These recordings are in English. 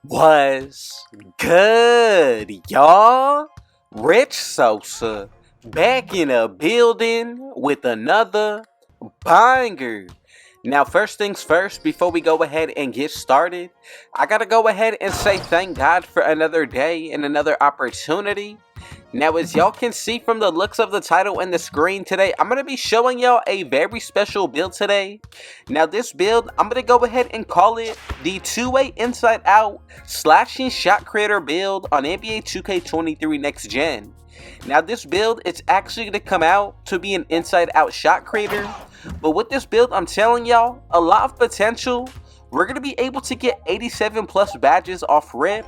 Was good, y'all? Rich Sosa back in a building with another banger. Now, first things first, before we go ahead and get started, I gotta go ahead and say thank God for another day and another opportunity. Now, as y'all can see from the looks of the title and the screen today, I'm going to be showing y'all a very special build today. Now, this build, I'm going to go ahead and call it the two-way inside-out slashing shot creator build on NBA 2K23 Next Gen. Now, this build, it's actually going to come out to be an inside-out shot creator. But with this build, I'm telling y'all, a lot of potential. We're going to be able to get 87 plus badges off rip.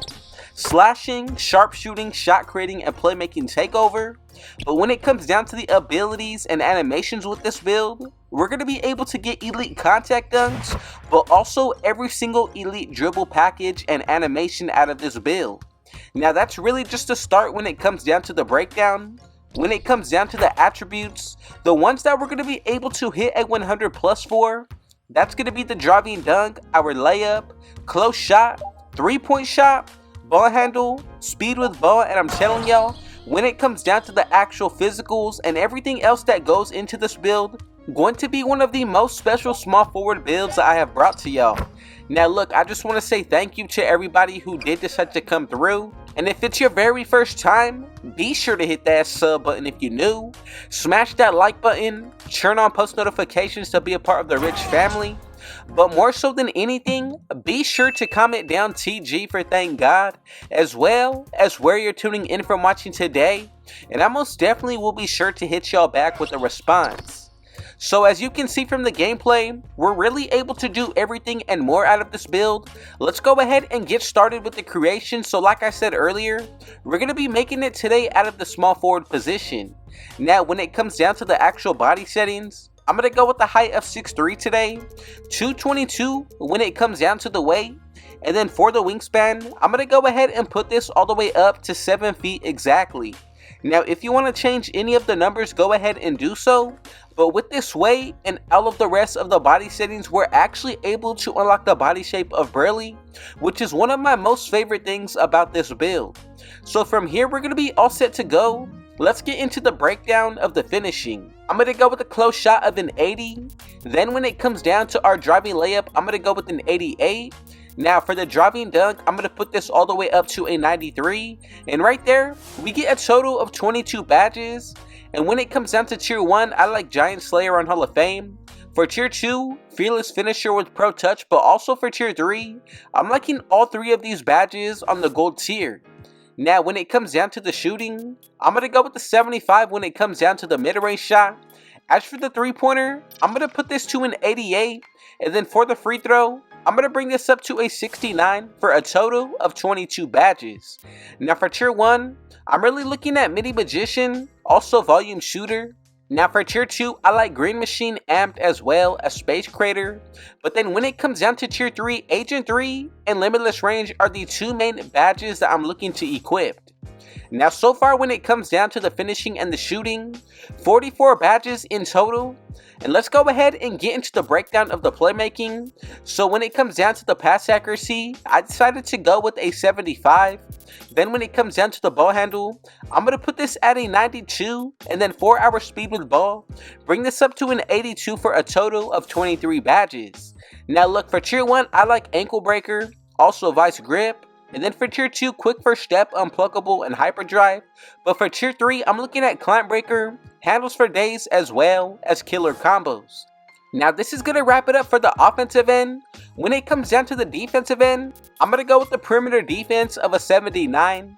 Slashing, sharpshooting, shot creating, and playmaking takeover. But when it comes down to the abilities and animations with this build, we're going to be able to get elite contact dunks, but also every single elite dribble package and animation out of this build. Now that's really just a start when it comes down to the breakdown. When it comes down to the attributes, the ones that we're going to be able to hit a 100 plus for, that's going to be the driving dunk, our layup, close shot, 3-point shot, ball handle, speed with ball, and I'm telling y'all, when it comes down to the actual physicals and everything else that goes into this build, going to be one of the most special small forward builds that I have brought to y'all. Now look, I just want to say thank you to everybody who did decide to come through, and if it's your very first time, be sure to hit that sub button if you're new, smash that like button, turn on post notifications to be a part of the rich family. But more so than anything, be sure to comment down TG for thank God, as well as where you're tuning in from watching today, and I most definitely will be sure to hit y'all back with a response. So as you can see from the gameplay, we're really able to do everything and more out of this build. Let's go ahead and get started with the creation. So like I said earlier, we're going to be making it today out of the small forward position. Now when it comes down to the actual body settings, I'm going to go with the height of 6'3 today, 222 when it comes down to the weight, and then for the wingspan, I'm going to go ahead and put this all the way up to 7 feet exactly. Now if you want to change any of the numbers, go ahead and do so, but with this weight and all of the rest of the body settings, we're actually able to unlock the body shape of Burley, which is one of my most favorite things about this build. So from here, we're going to be all set to go. Let's get into the breakdown of the finishing. I'm going to go with a close shot of an 80. Then when it comes down to our driving layup, I'm going to go with an 88. Now for the driving dunk, I'm going to put this all the way up to a 93. And right there, we get a total of 22 badges. And when it comes down to tier 1, I like Giant Slayer on Hall of Fame. For tier 2, Fearless Finisher with Pro Touch. But also for tier 3, I'm liking all 3 of these badges on the gold tier. Now when it comes down to the shooting, I'm going to go with the 75 when it comes down to the mid-range shot. As for the 3-pointer, I'm going to put this to an 88. And then for the free throw, I'm going to bring this up to a 69 for a total of 22 badges. Now for tier 1, I'm really looking at Midi Magician, also Volume Shooter. Now for tier 2, I like Green Machine Amped as well as Space Crater. But then when it comes down to tier 3, Agent 3 and Limitless Range are the 2 main badges that I'm looking to equip. Now so far when it comes down to the finishing and the shooting, 44 badges in total. And let's go ahead and get into the breakdown of the playmaking. So when it comes down to the pass accuracy, I decided to go with a 75. Then when it comes down to the ball handle, I'm going to put this at a 92. And then for our speed with ball, bring this up to an 82 for a total of 23 badges. Now look, for tier 1, I like Ankle Breaker, also Vice Grip. And then for tier 2, Quick First Step, Unpluckable, and Hyperdrive. But for tier 3, I'm looking at Clamp Breaker, Handles for Days, as well as Killer Combos. Now this is going to wrap it up for the offensive end. When it comes down to the defensive end, I'm going to go with the perimeter defense of a 79,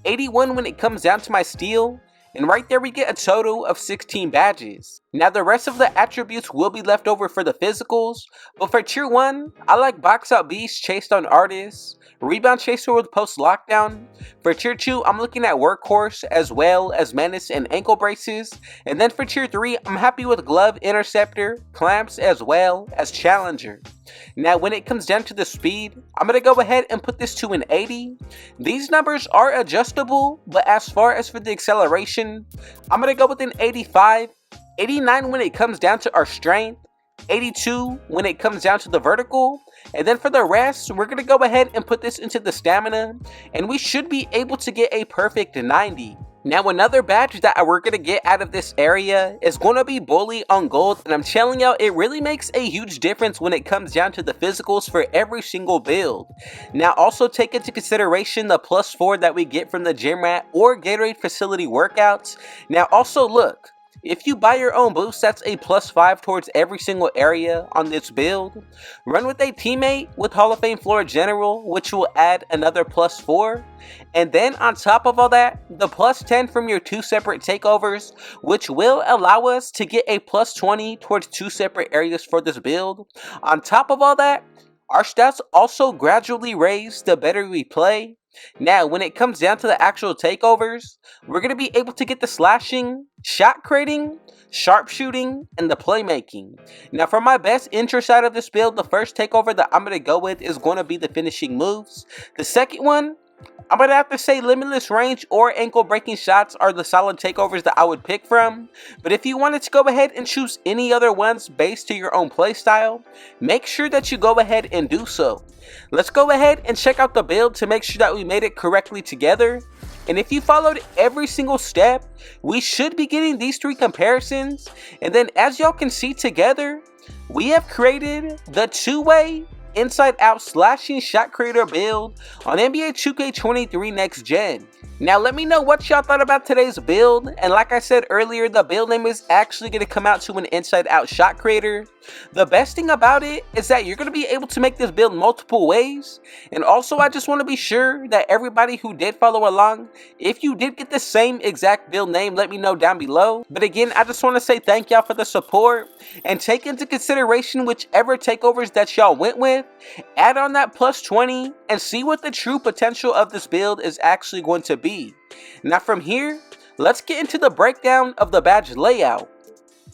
81 when it comes down to my steal, and right there we get a total of 16 badges. Now the rest of the attributes will be left over for the physicals, but for tier 1, I like Box Out Beast, Chased on Artists, Rebound Chaser with Post Lockdown. For tier 2, I'm looking at Workhorse as well as Menace and Ankle Braces. And then for tier 3, I'm happy with Glove, Interceptor, Clamps, as well as Challenger. Now when it comes down to the speed, I'm going to go ahead and put this to an 80. These numbers are adjustable, but as far as for the acceleration, I'm going to go with an 85, 89 when it comes down to our strength, 82 when it comes down to the vertical. And then for the rest, we're going to go ahead and put this into the stamina, and we should be able to get a perfect 90. Now another badge that we're going to get out of this area is going to be Bully on gold, and I'm telling y'all, it really makes a huge difference when it comes down to the physicals for every single build. Now also take into consideration the +4 that we get from the gym rat or Gatorade facility workouts. Now also look, if you buy your own boost, that's a +5 towards every single area on this build. Run with a teammate with Hall of Fame Floor General, which will add another +4. And then on top of all that, the +10 from your 2 separate takeovers, which will allow us to get a +20 towards 2 separate areas for this build. On top of all that, our stats also gradually raise the better we play. Now, when it comes down to the actual takeovers, we're going to be able to get the slashing, shot creating, sharpshooting, and the playmaking. Now, for my best interest out of this build, the first takeover that I'm going to go with is going to be the finishing moves. The second one, I'm going to have to say limitless range or ankle breaking shots are the solid takeovers that I would pick from. But if you wanted to go ahead and choose any other ones based to your own playstyle, make sure that you go ahead and do so. Let's go ahead and check out the build to make sure that we made it correctly together. And if you followed every single step, we should be getting these 3 comparisons. And then as y'all can see together, we have created the 2-way inside out slashing shot creator build on NBA 2K23 Next Gen. Now let me know what y'all thought about today's build, and like I said earlier, the build name is actually going to come out to an inside out shot creator. The best thing about it is that you're going to be able to make this build multiple ways, and also I just want to be sure that everybody who did follow along, if you did get the same exact build name, let me know down below. But again, I just want to say thank y'all for the support, and take into consideration whichever takeovers that y'all went with, add on that +20, and see what the true potential of this build is actually going to be. Now from here, let's get into the breakdown of the badge layout.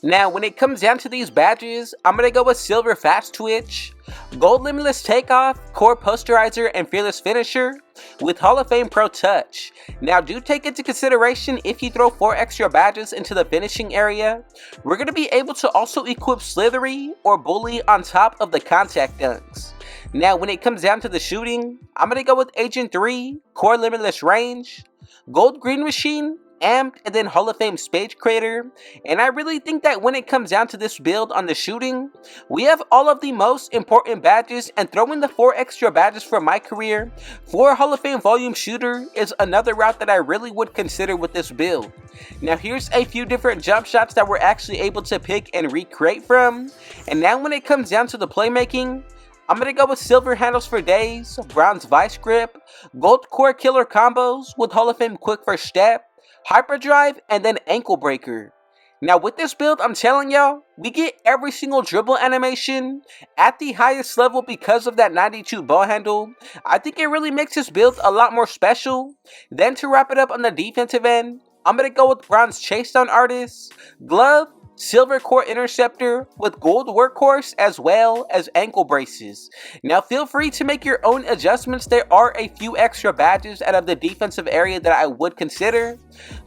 Now when it comes down to these badges, I'm going to go with Silver Fast Twitch, Gold Limitless Takeoff, Core Posterizer, and Fearless Finisher with Hall of Fame Pro Touch. Now do take into consideration if you throw 4 extra badges into the finishing area, we're going to be able to also equip Slithery or Bully on top of the contact dunks. Now when it comes down to the shooting, I'm going to go with Agent 3, Core Limitless Range, Gold Green Machine, Amped, and then Hall of Fame Spade Creator. And I really think that when it comes down to this build on the shooting, we have all of the most important badges, and throwing the 4 extra badges for my career for Hall of Fame Volume Shooter is another route that I really would consider with this build. Now here's a few different jump shots that we're actually able to pick and recreate from. And now when it comes down to the playmaking, I'm going to go with Silver Handles for Days, Bronze Vice Grip, Gold Core Killer combos with Hall of Fame Quick First Step, Hyperdrive, and then Ankle Breaker. Now with this build, I'm telling y'all, we get every single dribble animation at the highest level because of that 92 ball handle. I think it really makes this build a lot more special. Then to wrap it up on the defensive end, I'm going to go with Bronze Chase Down Artist, Glove, Silver Core Interceptor with Gold Workhorse, as well as ankle braces. Now feel free to make your own adjustments. There are a few extra badges out of the defensive area that I would consider.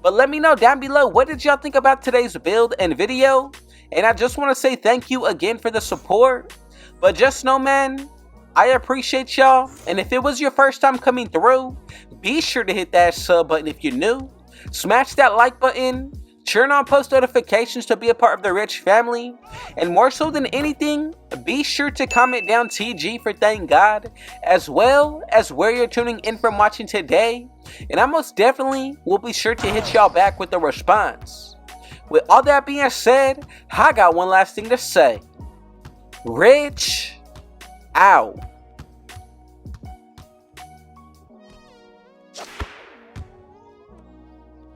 But let me know down below, what did y'all think about today's build and video? And I just want to say thank you again for the support. But just know, man, I appreciate y'all. And if it was your first time coming through, be sure to hit that sub button if you're new. Smash that like button. Turn on post notifications to be a part of the Rich family. And more so than anything, be sure to comment down TG for thank God, as well as where you're tuning in from watching today. And I most definitely will be sure to hit y'all back with a response. With all that being said, I got one last thing to say. Rich out.